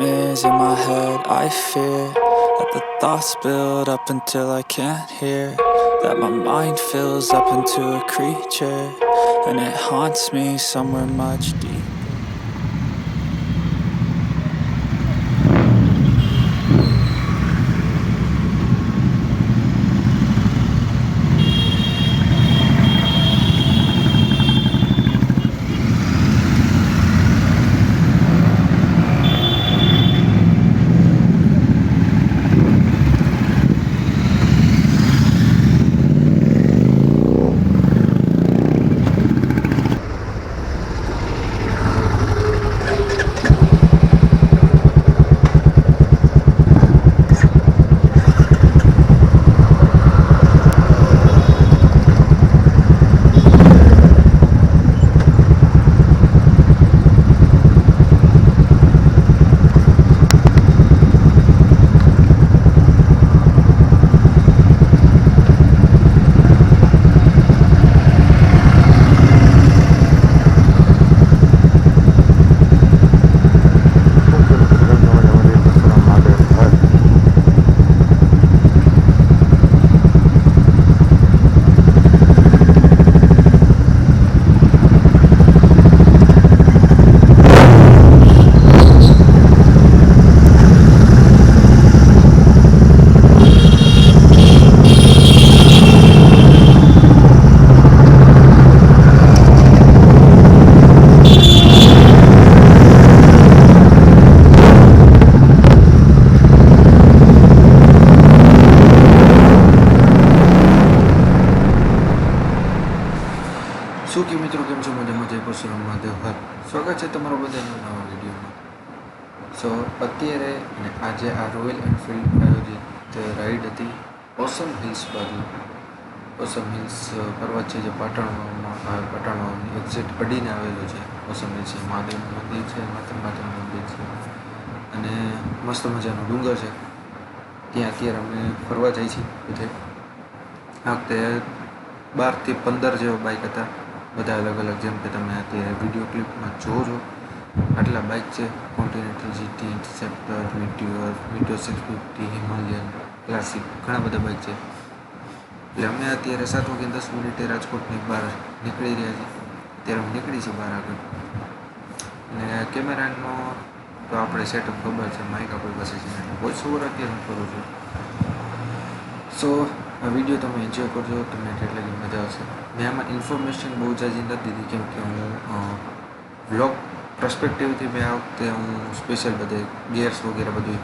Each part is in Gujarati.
nightmares in my head. I fear that the thoughts build up until I can't hear, that my mind fills up into a creature, and it haunts me somewhere much deeper. શું કે મિત્રો, કેમ છો? મજામાં? જય પરશુરામ મહાદેવ હર. સ્વાગત છે તમારા બધાનું નવા વિડીયોમાં. સો અત્યારે અને આજે આ રોયલ એનફિલ્ડ આયોજિત રાઈડ હતી ઓસમ હિલ્સ બાજુ. ઓસમ હિલ્સ પર્વત છે જે પાટણની એક્ઝેક્ટ અડીને આવેલો છે. ઓસમ હિલ્સ મહાદેવનું મંદિર છે, માતાનું મંદિર છે અને મસ્ત મજાનો ડુંગર છે. ત્યાં અત્યારે અમે ફરવા જઈએ છીએ બધે. આ વખતે 12 થી 15 જેવા બાઇક હતા, બધા અલગ અલગ. જેમ કે તમે અત્યારે વિડીયો ક્લિપમાં જોવો, આટલા બાઇક છે. Continental GT, Interceptor, Meteor, 650, Himalayan, Classic, ઘણા બધા બાઇક છે. એટલે અમે અત્યારે 7:10 રાજકોટની બહાર નીકળી રહ્યા છીએ. અત્યારે અમે નીકળી છીએ બહાર આગળ. અને કેમેરાનો તો આપણે સેટઅપ ખબર છે, માઇક આપણી પાસે છે, એટલે વોઇસ ઓવર અત્યારે હું કરું છું. સો આ વિડીયો તમે એન્જોય કરજો, તમને કેટલી મજા આવશે. મેં આમાં ઇન્ફોર્મેશન બહુ જાજી નથી દીધી, કેમ કે હું વ્લોગ પર્સપેક્ટિવથી મેં આ વખતે હું સ્પેશિયલ બધે ગિયર્સ વગેરે બધું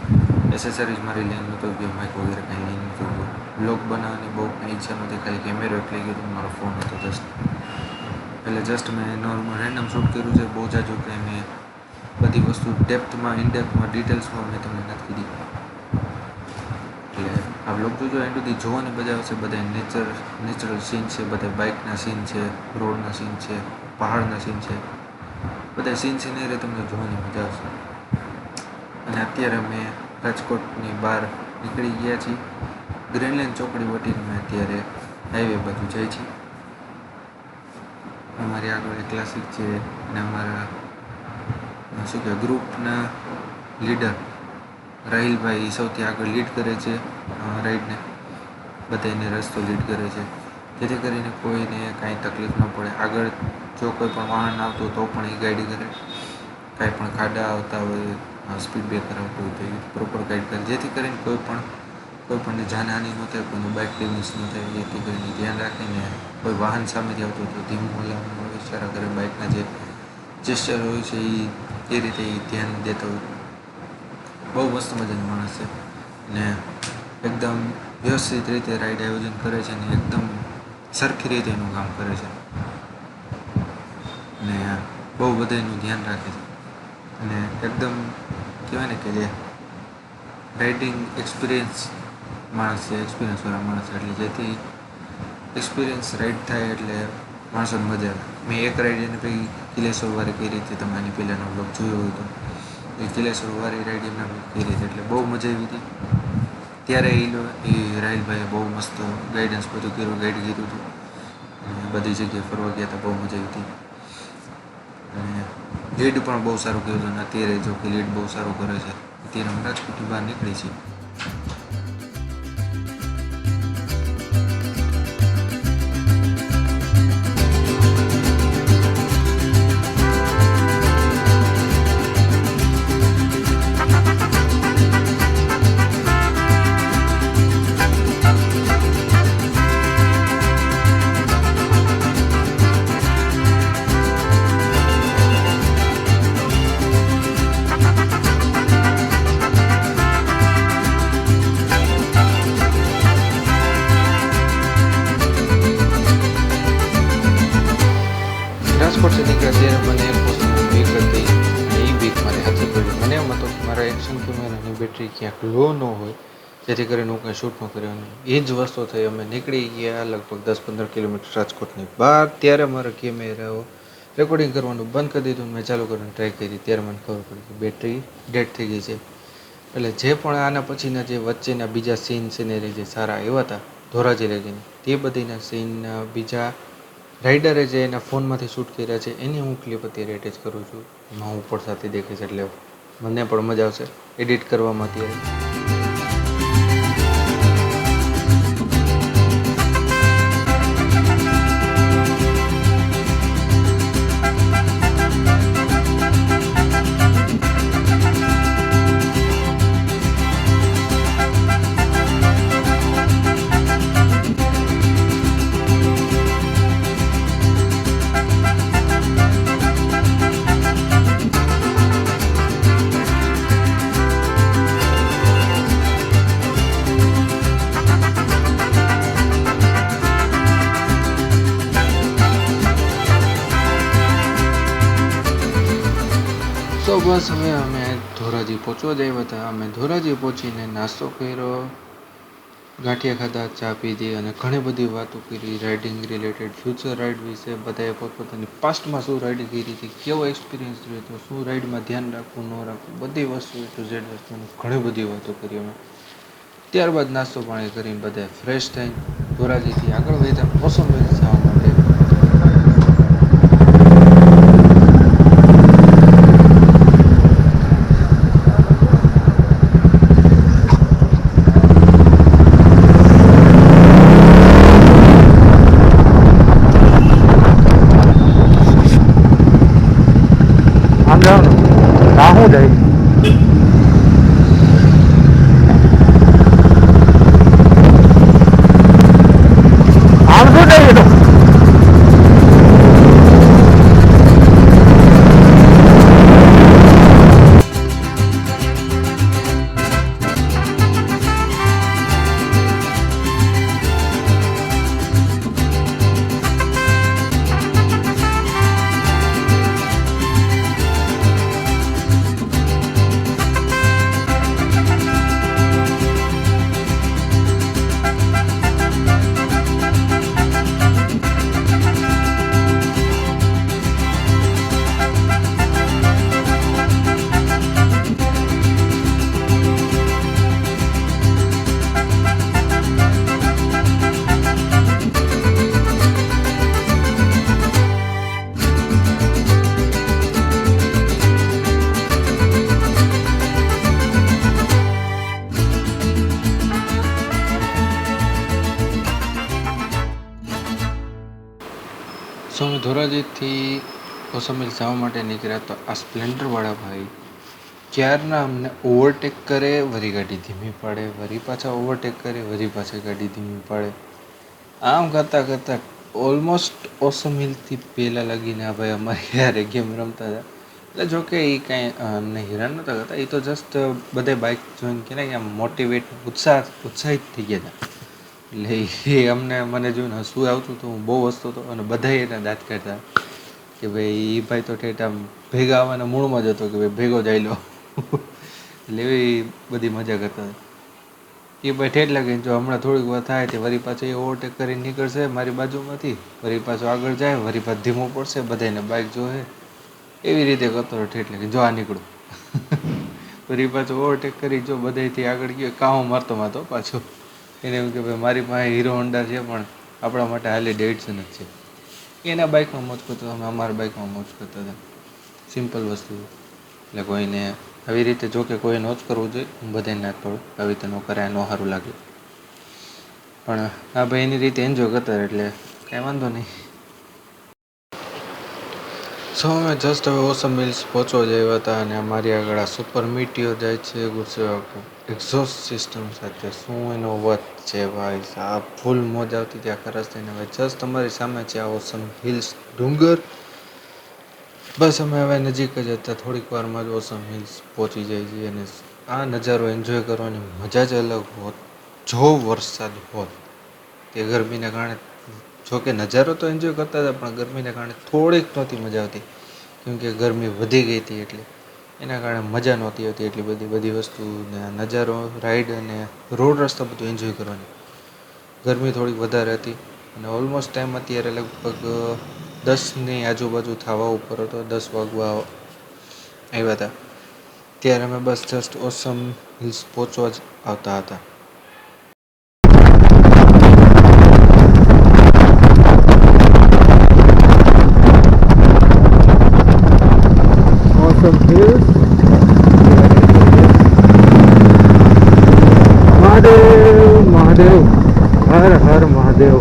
એસેસરીઝ મારી લઈને નહોતો ગયો, માઇક વગેરે કંઈ લઈને નહોતો ગયો. વ્લોગ બનાવવાની બહુ કંઈ ઈચ્છા નહોતી, ખાલી કેમેરો એક લઈ ગયો, મારો ફોન હતો જસ્ટ. એટલે જસ્ટ મેં નોર્મલ રેન્ડમ શૂટ કર્યું છે. બહુ જાજુ કંઈ મેં બધી વસ્તુ ઇનડેપ્થમાં ડિટેલ્સમાં મેં તમને નથી કીધી. એટલે આ બ્લોગ જોજો, એન્ડ સુધી જોવાની મજા આવશે. બધા નેચરલ સીન છે, બધા બાઇકના સીન છે, રોડના સીન છે, પહાડના સીન છે, બધા સિનેરી તમને જોવાની મજા આવશે. અને અત્યારે અમે રાજકોટની બહાર નીકળી ગયા છીએ. ગ્રીનલેન્ડ ચોકડી વટીને અમે અત્યારે હાઈવે બાજુ જઈએ છીએ. અમારી આગળ એક ક્લાસિક છે અને અમારા શું કહેવાય ગ્રુપના લીડર રાહિલભાઈ સૌથી આગળ લીડ કરે છે રાઈડને. બધાને રસ્તો લીડ કરે છે, જેથી કરીને કોઈને કાંઈ તકલીફ ન પડે. આગળ જો કોઈ પણ વાહન આવતું તો પણ એ ગાઈડ કરે. કાંઈ પણ ખાડા આવતા હોય, સ્પીડ બ્રેકર આવતું હોય તો એ પ્રોપર ગાઈડ કરે, જેથી કરીને કોઈ પણને જાનહાનિ ન થાય, કોઈનું બાઇક ડેમેજ ન થાય. જેથી કરીને ધ્યાન રાખીને કોઈ વાહન સામેથી આવતું હોય તો ધીમું હલાવવાનું હોય, ઇશારા કરે. બાઇકના જે જેસ્ચર હોય છે એ રીતે એ ધ્યાન દેતા હોય. બહુ મસ્ત મજાનો માણસ છે ને એકદમ વ્યવસ્થિત રીતે રાઈડ આયોજન કરે છે ને એકદમ સરખી રીતે એનું કામ કરે છે ને બહુ બધા એનું ધ્યાન રાખે છે. અને એકદમ કહેવાય ને કે જે રાઇડિંગ એક્સપિરિયન્સ માણસ છે, એક્સપિરિયન્સવાળા માણસ. એટલે જેથી એક્સપિરિયન્સ રાઈડ થાય એટલે માણસોને મજા આવે. મેં એક રાઈડ એને પછી કિલેશ્વરવાળી કરી હતી, તમે આની પહેલાંનો બ્લોગ જોયો હોય તો. એ કિલેશ્વરવાળી રાઈડ એમને કરી હતી, એટલે બહુ મજા આવી હતી. ત્યારે એ રાહિલભાઈએ બહુ મસ્ત ગાઈડન્સ બધું કર્યું, ગાઈડ કર્યું હતું અને બધી જગ્યાએ ફરવા ગયા હતા. બહુ મજા આવી હતી. અને લીડ પણ બહુ સારું કર્યું હતું અને અત્યારે જો કે લીડ બહુ સારું કરે છે. અત્યારે અમે રાજકોટની બહાર નીકળી છીએ. રાજકોટથી નીકળ્યા ત્યારે મને એક વસ્તુની બીક હતી અને એ બીક મારી હાથે પડી. મને એમ હતું કે મારા એક્શન કેમેરાની બેટરી ક્યાંક લો ન હોય જેથી કરીને હું કંઈ શૂટ ન કર્યું. એ જ વસ્તુ થઈ. અમે નીકળી ગયા લગભગ 10-15 કિલોમીટર રાજકોટની બહાર. ત્યારે મારા કેમેરાઓ રેકોર્ડિંગ કરવાનું બંધ કરી દીધું. મેં ચાલુ કરીને ટ્રાય કરી ત્યારે મને ખબર પડી કે બેટરી ડેડ થઈ ગઈ છે. એટલે જે પણ આના પછીના જે વચ્ચેના બીજા સીન સિનેરી જે સારા આવ્યા હતા ધોરાજી લગીને, તે બધીના સીનના બીજા રાઇડરે જે એના ફોનમાંથી શૂટ કર્યા છે એની હું ક્લિપ અત્યારે એટેચ કરું છું. એમાં હું ઉપર સાથે દેખીશ એટલે મને પણ મજા આવશે એડિટ કરવામાં. અત્યારે તો બસ હવે અમે ધોરાજી પહોંચવા જ આવ્યા હતા. અમે ધોરાજી પહોંચીને નાસ્તો કર્યો, ગાંઠિયા ખાધા, ચા પીધી અને ઘણી બધી વાતો કરી રાઇડિંગ રિલેટેડ, ફ્યુચર રાઇડ વિશે. બધાએ પોતપોતાની પાસ્ટમાં શું રાઇડ કરી હતી, કેવો એક્સપિરિયન્સ રહ્યો હતો, શું રાઇડમાં ધ્યાન રાખવું ન રાખવું, બધી વસ્તુ ટુ ઝેડ વસ્તુની ઘણી બધી વાતો કરી અમે. ત્યારબાદ નાસ્તો પાણી કરીને બધા ફ્રેશ થઈને ધોરાજીથી આગળ વધ્યા મોસમ જવા માટે. રાહું જાય આમ શું જાય તો અમે ધોરાજીથી કોસંબેલ જવા માટે નીકળ્યા તો આ સ્પ્લેન્ડરવાળા ભાઈ ક્યારના અમને ઓવરટેક કરે, વરી ગાડી ધીમી પાડે, વરી પાછા ઓવરટેક કરે, વરી પાછા ગાડી ધીમી પાડે. આમ કરતાં કરતાં ઓલમોસ્ટ ઓસમ હિલથી પહેલાં લાગીને આ ભાઈ અમારી યારે ગેમ રમતા હતા. એટલે જોકે એ કાંઈ અમને હેરાન નહોતા કરતા, એ તો જસ્ટ બધે બાઇક જોઈને કે ને આમ મોટિવેટ ઉત્સાહિત થઈ ગયા હતા. એટલે એ મને જોઈને હસવું આવતું હતું, હું બહુ હસતો હતો અને બધાએ એને દાંત કાઢતા કે ભાઈ એ ભાઈ તો ઠેઠ આમ ભેગા આવવાના મૂળમાં જ હતો કે ભાઈ ભેગો જાય લો. એટલે એવી બધી મજા કરતા હતા. એ ભાઈ ઠેઠ લાગીને જો હમણાં થોડીક વાર થાય તે વરી પાછો એ ઓવરટેક કરીને નીકળશે મારી બાજુમાંથી, વરી પાછો આગળ જાય, વરી પાછો ધીમો પડશે, બધાને બાઇક જોવે, એવી રીતે કરતો હતો ઠેઠ લાગીને જો આ નીકળું. વરી પાછો ઓવરટેક કરી જો બધાથી આગળ ગયો કામ મારતો પાછો. એને એમ કે ભાઈ મારી પાસે હીરો હોન્ડા છે પણ આપણા માટે હાલી ડેવિડસન જ છે. એના બાઇકમાં મોજ કરતો, અમે અમારા બાઇકમાં મોજ કરતા હતા. સિમ્પલ વસ્તુ એટલે કોઈને આવી રીતે જો કે કોઈ ન જ કરવું જોઈએ. હું બધાને ના જ પાડું આવી રીતે ન કરે, ન સારું લાગે. પણ આ ભાઈ એની રીતે એન્જોય કરતા હતા એટલે કાંઈ વાંધો નહીં. સો અમે જસ્ટ હવે ઓસમ હિલ્સ પહોંચવા જ આવ્યા હતા અને અમારી આગળ આ સુપર મીટિયો જાય છે એક્ઝોસ્ટ સિસ્ટમ સાથે. શું એનો અવાજ છે ભાઈ સાહેબ, ફૂલ મોજ આવતી હતી આખા રસ્તે. હવે જસ્ટ અમારી સામે છે આ ઓસમ હિલ્સ ડુંગર. બસ અમે હવે નજીક જ હતા, થોડીક વારમાં જ ઓસમ હિલ્સ પહોંચી જાય છે અને આ નજારો એન્જોય કરવાની મજા જ અલગ હોત જો વરસાદ હોત. કે ગરમીને કારણે, જોકે નજારો તો એન્જોય કરતા હતા પણ ગરમીને કારણે થોડીક નહોતી મજા આવતી, કેમકે ગરમી વધી ગઈ હતી એટલે એના કારણે મજા નહોતી આવતી એટલી બધી વસ્તુ ને નજારો, રાઈડ અને રોડ રસ્તા બધું એન્જોય કરવાની. ગરમી થોડીક વધારે હતી અને ઓલમોસ્ટ ટાઈમ અત્યારે લગભગ 10ની આજુબાજુ થવા ઉપર હતો. 10 વાગવા આવ્યા હતા ત્યારે અમે બસ જસ્ટ ઓસમ હિલ્સ પહોંચવા જ આવતા હતા. Awesome hills. Mahadev Mahadev, Har Har Mahadev.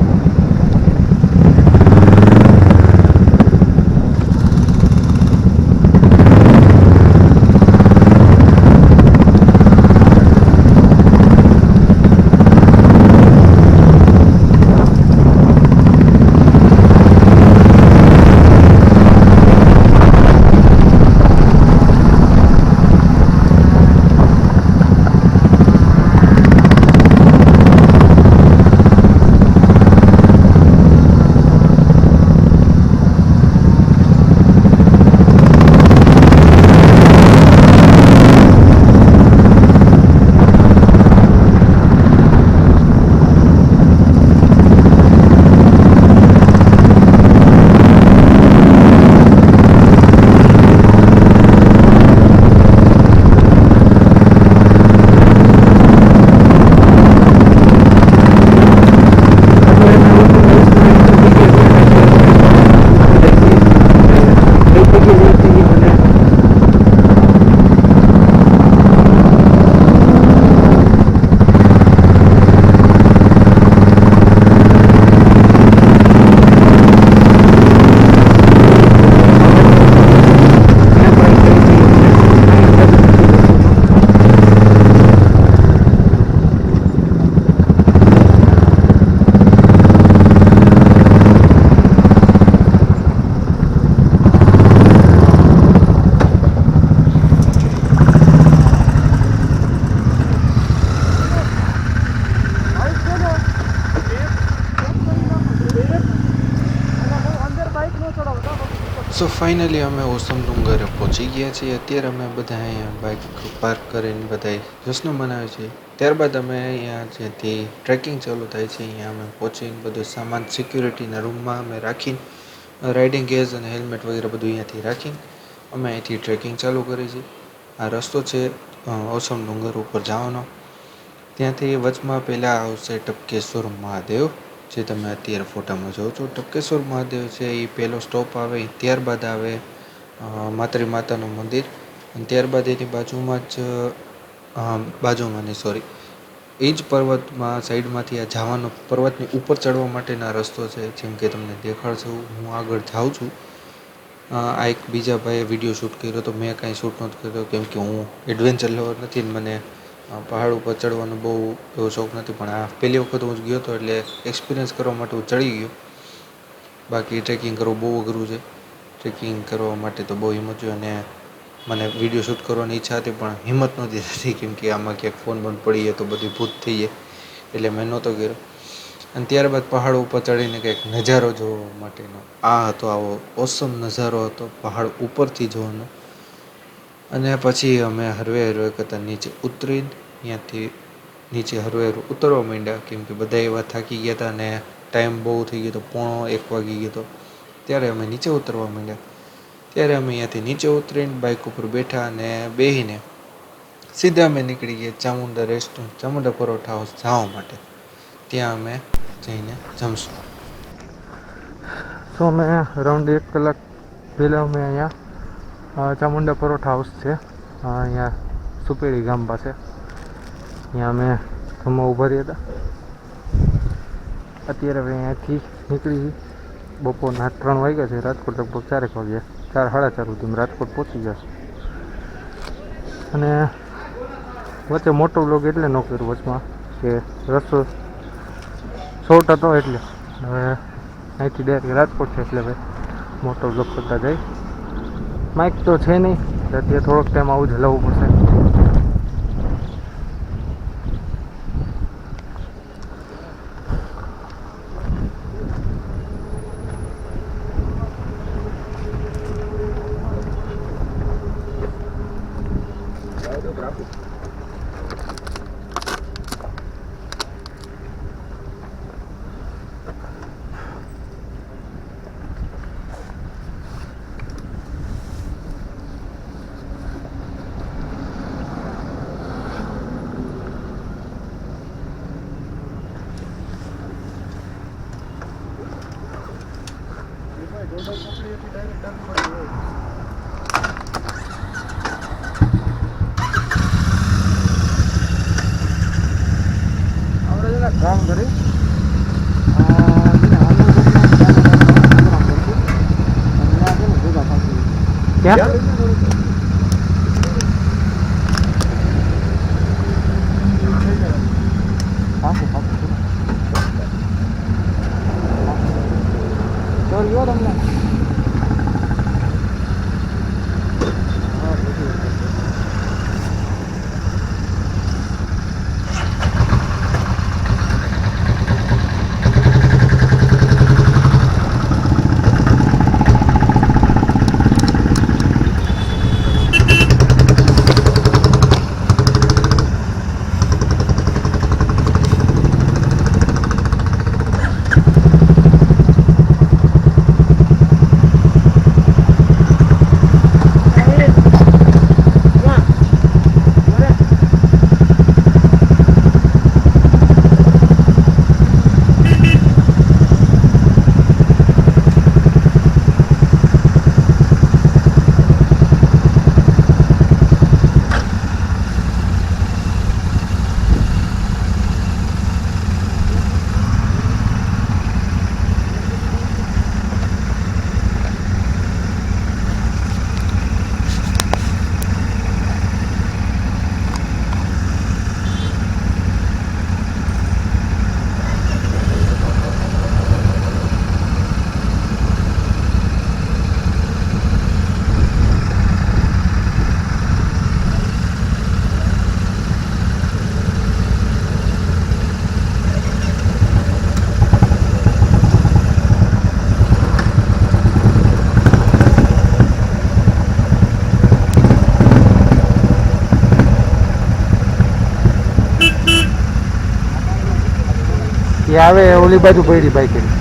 So finally અમે ઓસમ ડુંગરે પહોંચી ગયા છીએ. અત્યારે અમે બધા અહીંયા બાઇક પાર્ક કરીને બધા જશ્ન મનાવે છે. ત્યારબાદ અમે અહીંયા જેથી ટ્રેકિંગ ચાલુ થાય છે અહીંયા અમે પહોંચીને બધું સામાન સિક્યુરિટીના રૂમમાં અમે રાખીને રાઇડિંગ ગેઝ અને હેલ્મેટ વગેરે બધું અહીંયાથી રાખીને અમે અહીંથી ટ્રેકિંગ ચાલુ કરી છે. આ રસ્તો છે ઓસમ ડુંગર ઉપર જવાનો. ત્યાંથી વચમાં પહેલાં આવશે ટપકેશ્વર મહાદેવ, જે તમે અત્યારે ફોટામાં જોવો છો. ટપકેશ્વર મહાદેવ છે એ પહેલો સ્ટોપ આવે. ત્યારબાદ આવે માતરી માતાનું મંદિર અને ત્યારબાદ એની બાજુમાં એ જ પર્વતમાં સાઈડમાંથી આ જવાનો પર્વતની ઉપર ચડવા માટેના રસ્તો છે. જેમ કે તમને દેખાડશું, હું આગળ જાઉં છું. આ એક બીજા ભાઈએ વિડીયો શૂટ કર્યો હતો, મેં કાંઈ શૂટ નહોતો કર્યો કેમ કે હું એડવેન્ચર લવર નથી ને મને પહાડ ઉપર ચડવાનો બહુ એવો શોખ નથી. પણ આ પહેલી વખત હું ગયો હતો એટલે એક્સપિરિયન્સ કરવા માટે હું ચડી ગયો. બાકી ટ્રેકિંગ કરવું બહુ અઘરું છે. ટ્રેકિંગ કરવા માટે તો બહુ હિંમત જોઈએ અને મને વિડીયો શૂટ કરવાની ઈચ્છા હતી પણ હિંમત નહોતી થતી કેમ કે આમાં ક્યાંક ફોન બંધ પડી જાય તો બધી ભૂત થઈ જાય એટલે મેં નહોતો કર્યો. અને ત્યારબાદ પહાડ ઉપર ચડીને કંઈક નજારો જોવા માટેનો આ હતો, આવો ઓસમ નજારો હતો પહાડ ઉપરથી જોવાનો. અને પછી અમે હરવે કરતાં નીચે ઉતરીને ત્યાંથી નીચે હરવે ઉતરવા માંડ્યા કેમ કે બધા એવા થાકી ગયા હતા અને ટાઈમ બહુ થઈ ગયો હતો, 1:45 વાગી ગયો હતો. ત્યારે અમે નીચે ઉતરવા માંડ્યા. ત્યારે અમે અહીંયાથી નીચે ઉતરીને બાઇક ઉપર બેઠા અને બેસીને સીધા અમે નીકળી ગયા ચામુંડા રેસ્ટોરન્ટ, ચામુંડા પરોઠા હાઉસ જવા માટે. ત્યાં અમે જઈને જમશું. સો અમે અરાઉન્ડ 1 કલાક પહેલાં અમે અહીંયા ચામુંડા પરોઠા હાઉસ છે અહીંયા સુપેડી ગામ પાસે. અહીંયા અમે જમવા ઊભા રહ્યા હતા. અત્યારે હવે અહીંયાથી નીકળી બપોરના 3 વાગ્યા છે. રાજકોટ લગભગ 4 વાગ્યા 4 સાડા 4 સુધીમાં રાજકોટ પહોંચી જશે. અને વચ્ચે મોટો બ્લોગ એટલે ન કર્યો વચમાં કે રસ્તો શોર્ટ હતો એટલે હવે અહીંથી ડાયરેક્ટ રાજકોટ છે એટલે હવે મોટો બ્લોગ કરતા જાય. માઇક તો છે નહીં અત્યારે થોડોક ટાઈમ આવું જ હલાવવું પડશે. કામ કરી ક્યાં તમને એ આવે ઓલી બાજુ પડી બાઈક કરી.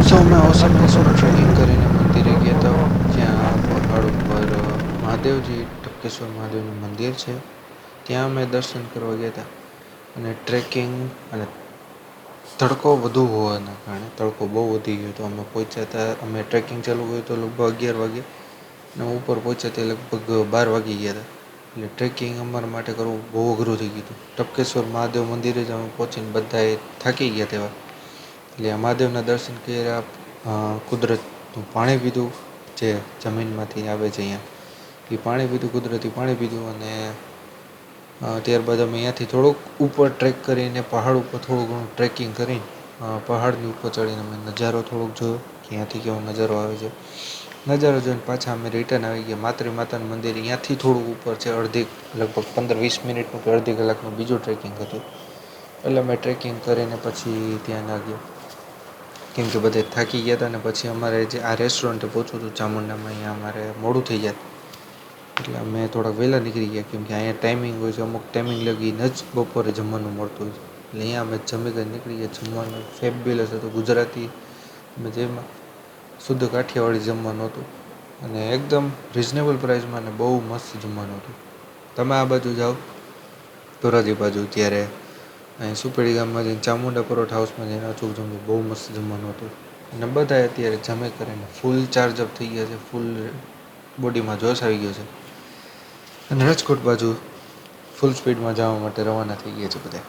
સો મેં ઓસમકેશ્વર ટ્રેકિંગ કરીને મંદિરે ગયા હતા જ્યાં પહાડ ઉપર મહાદેવજી ટપકેશ્વર મહાદેવનું મંદિર છે ત્યાં અમે દર્શન કરવા ગયા હતા. અને ટ્રેકિંગ અને તડકો વધુ હોવાના કારણે તડકો બહુ વધી ગયો હતો. અમે પહોંચ્યા હતા અમે ટ્રેકિંગ ચાલુ કર્યું તો લગભગ 11 વાગે અને ઉપર પહોંચ્યા તે લગભગ 12 વાગી ગયા હતા. એટલે ટ્રેકિંગ અમારા માટે કરવું બહુ અઘરું થઈ ગયું હતું. ટપકેશ્વર મહાદેવ મંદિરે જ અમે પહોંચીને બધાએ થાકી ગયા તેવા. એટલે આ મહાદેવના દર્શન કર્યા, કુદરતનું પાણી પીધું જે જમીનમાંથી આવે છે અહીંયા એ પાણી પીધું, કુદરતી પાણી પીધું. અને ત્યારબાદ અમે અહીંયાથી થોડુંક ઉપર ટ્રેક કરીને પહાડ ઉપર થોડું ઘણું ટ્રેકિંગ કરીને પહાડની ઉપર ચડીને અમે નજારો થોડોક જોયો કે અહીંયાથી કેવો નજારો આવે છે. નજારો જોઈને પાછા અમે રિટર્ન આવી ગયા. માતૃ માતાનું મંદિર અહીંયાથી થોડુંક ઉપર છે, લગભગ 15-20 મિનિટનું કે અડધી કલાકનું બીજું ટ્રેકિંગ હતું. એટલે અમે ટ્રેકિંગ કરીને પછી ત્યાં ના ગયા કેમ કે બધે થાકી ગયા હતા. અને પછી અમારે જે આ રેસ્ટોરન્ટે પહોંચવું હતું ચામુંડામાં, અહીંયા અમારે મોડું થઈ જાય એટલે અમે થોડાક વહેલા નીકળી ગયા કેમ કે અહીંયા ટાઈમિંગ હોય છે, અમુક ટાઈમિંગ લગીને જ બપોરે જમવાનું મળતું હોય છે. એટલે અહીંયા અમે જમી કરીને નીકળી ગયા. જમવાનું ફેબ્યુલસ હતું, ગુજરાતી અમે જેમાં શુદ્ધ કાઠિયાવાડી જમવાનું હતું અને એકદમ રિઝનેબલ પ્રાઇસમાં અને બહુ મસ્ત જમવાનું હતું. તમે આ બાજુ જાઓ ધોરાજી બાજુ ત્યારે અહીં સુપેડી ગામમાં જઈને ચામુંડા પરોઠા હાઉસમાં જઈને અચૂક જમવું, બહુ મસ્ત જમવાનું હતું. અને બધા અત્યારે જમે કરીને ફૂલ ચાર્જઅપ થઈ ગયા છે, ફૂલ બોડીમાં જોશ આવી ગયો છે અને રાજકોટ બાજુ ફૂલ સ્પીડમાં જવા માટે રવાના થઈ ગયા છે બધા.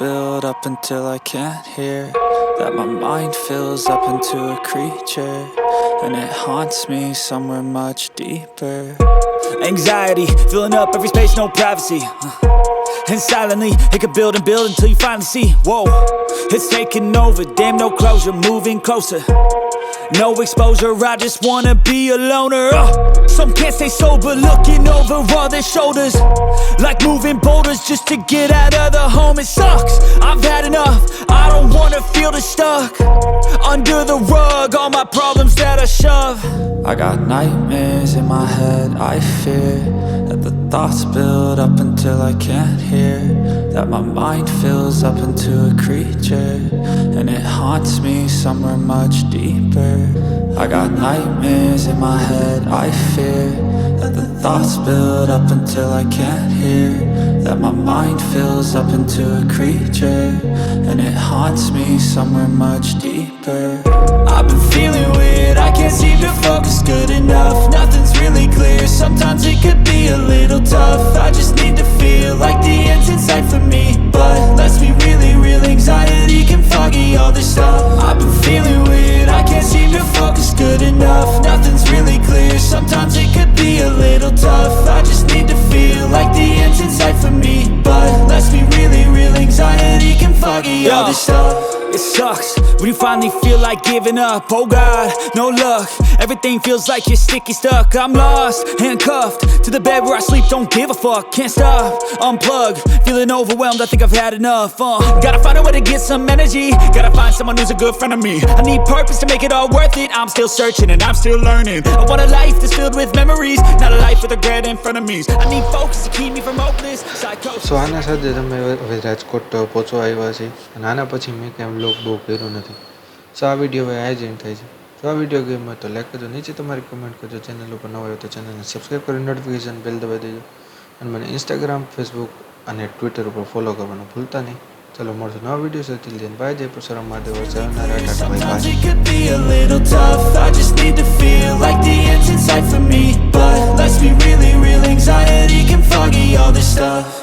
Build up until I can't hear, that my mind fills up into a creature, and it haunts me somewhere much deeper. Anxiety, filling up every space, no privacy. And silently, it could build and build until you finally see, whoa, it's taking over, damn no closure, moving closer. No exposure, I just wanna be a loner. Some can't stay sober, looking over all their shoulders, like moving boulders just to get out of the home. It sucks, I've had enough, I don't wanna feel the stuck under the rug, all my problems that I shove. I got nightmares in my head, I fear that the thoughts build up until I can't hear, that my mind fills up into a creature, and it haunts me somewhere much deeper. I got nightmares in my head, I fear that the thoughts build up until I can't hear, that my mind fills up into a creature, and it haunts me somewhere much deeper. I've been feeling weird, I can't seem to focus good enough, nothing's really clear, sometimes it could be a little tough. I just need to feel like the end's in sight for me, but let's be really real, anxiety can foggy all this stuff. I've been feeling weird, I can't seem to focus good enough, nothing's really clear, sometimes it could be a little tough. I just need to feel like the end's in sight for me, but let's be really real, anxiety can foggy all this stuff. It sucks when you finally feel like giving up. Oh God, no luck, everything feels like you're sticky stuck. I'm lost, handcuffed to the bed where I sleep, don't give a fuck. Can't stop, unplug, feeling overwhelmed, I think I've had enough. Gotta find a way to get some energy, gotta find someone who's a good friend of me. I need purpose to make it all worth it, I'm still searching and I'm still learning. I want a life that's filled with memories, not a life with regret in front of me. I need focus to keep me from hopeless psychosis. સો આના સાથે તમે હવે રાજકોટ પહોંચવા આવ્યા છે અને આના પછી મેં ક્યાંય વ્લોગ બહુ કર્યો નથી. સો આ વિડીયો હવે આ જ એન્ડ થાય છે. જો આ વિડીયો ગમ્યો હોય તો લાઈક કરજો, નીચે તમારી કમેન્ટ કરજો, ચેનલ ઉપર નવા હોય તો ચેનલને સબસ્ક્રાઈબ કરી નોટિફિકેશન બેલ દબાવી દેજો અને મને ઇન્સ્ટાગ્રામ, ફેસબુક અને ટ્વિટર ઉપર ફોલો કરવાનું ભૂલતા નહીં. ચલો મળશું નવા વિડીયો સાથે. બાય, જય Parshuram Mahadev, sayonara, Tata, bye bye. Sometimes it could be a little tough, I just need to feel like the end's in sight for me, but let's be really real, anxiety can foggy all this stuff.